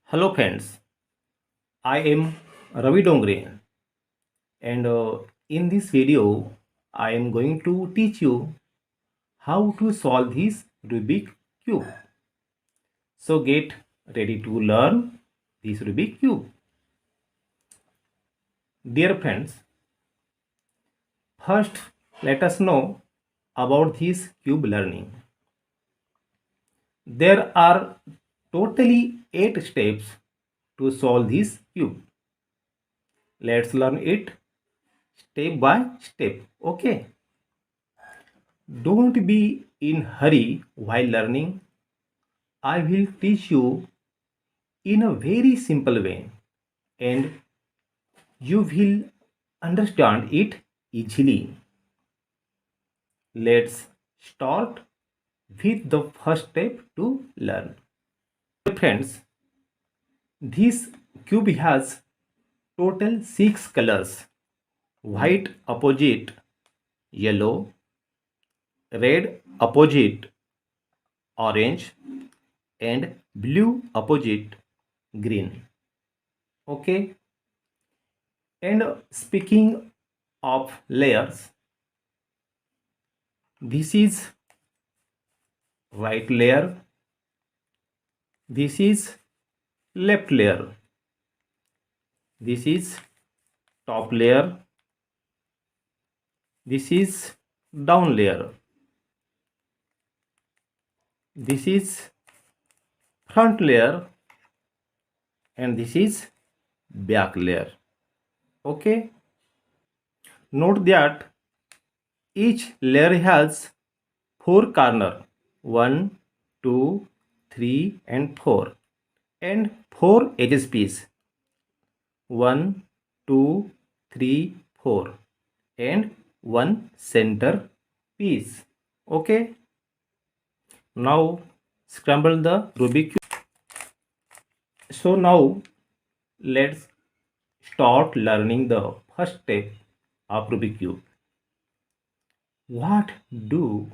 Hello friends, I am Ravi Dongre and in this video I am going to teach you how to solve this Rubik cube. So get ready to learn this Rubik cube. Dear friends, first let us know about this cube learning. There are totally 8 steps to solve this cube. Let's learn it step by step. Okay. Don't be in hurry while learning. I will teach you in a very simple way and you will understand it easily. Let's start with the first step to learn. Friends, this cube has total 6 colors: white opposite yellow, red opposite orange, and blue opposite green. Okay, and speaking of layers, this is right layer, this is left layer, this is top layer, this is down layer, this is front layer, and this is back layer. Okay, note that each layer has 4 corner: 1, 2, 3 and 4, and 4 edges piece: 1, 2, 3, 4, and 1 center piece. Okay, now scramble the Rubik cube. So now let's start learning the first step of Rubik cube. What do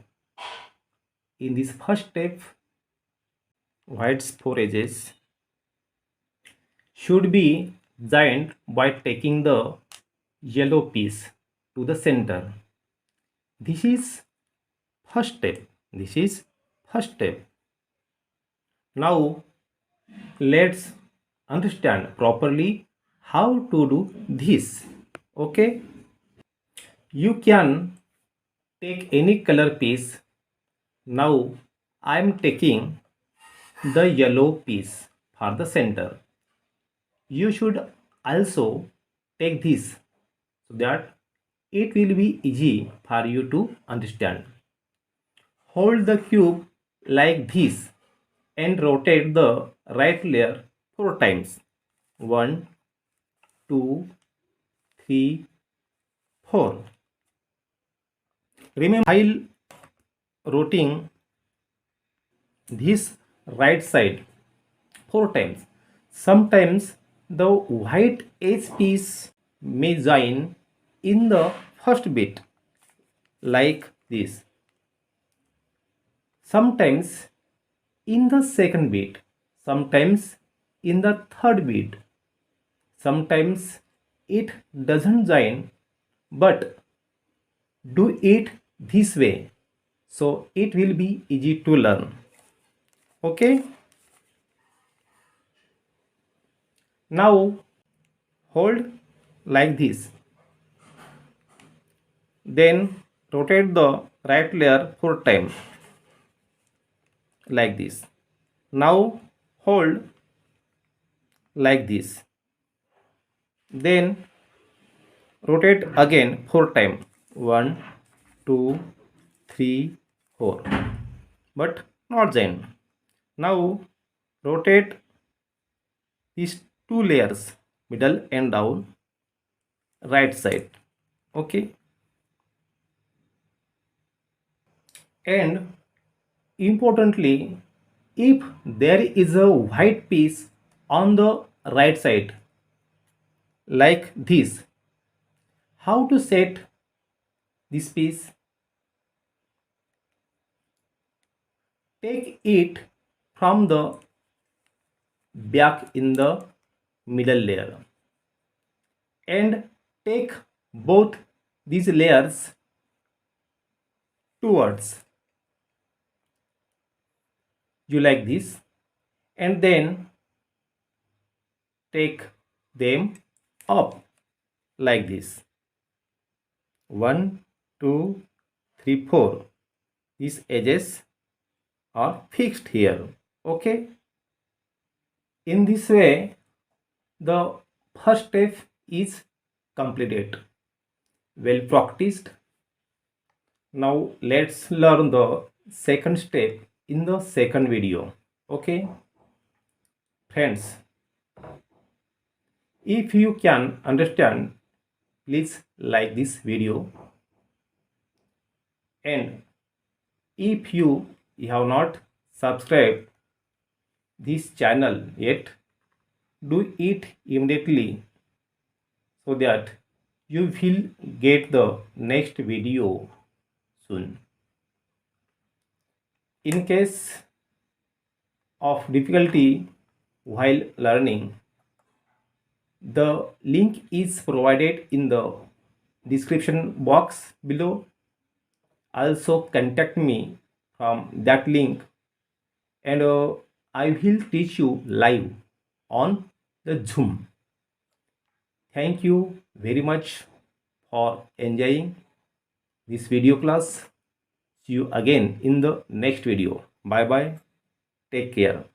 in this first step? White's 4 edges should be joined by taking the yellow piece to the center. This is first step. This is first step. Now let's understand properly how to do this. Okay, you can take any color piece. Now I am taking the yellow piece for the center. You should also take this so that it will be easy for you to understand. Hold the cube like this and rotate the right layer 4 times. 1, 2, 3, 4. Remember, while rotating this right side 4 times, sometimes the white edge piece may join in the first bit like this. Sometimes in the second bit, sometimes in the third bit, sometimes it doesn't join, but do it this way so it will be easy to learn. Okay, now hold like this, then rotate the right layer 4 times like this. Now hold like this, then rotate again 4 times. 1, 2, 3, 4, but not join. Now rotate these two layers, middle and down, right side. Okay, and importantly, if there is a white piece on the right side like this, how to set this piece? Take it from the back in the middle layer, and take both these layers towards you like this, and then take them up like this. 1, 2, 3, 4. These edges are fixed here. Okay. In this way, the first step is completed. Well practiced. Now let's learn the second step in the second video. Okay. Friends, if you can understand, please like this video, and if you have not subscribed this channel yet, do it immediately so that you will get the next video soon. In case of difficulty while learning, the link is provided in the description box below. Also contact me from that link, and I will teach you live on the Zoom. Thank you very much for enjoying this video class. See you again in the next video. Bye bye. Take care.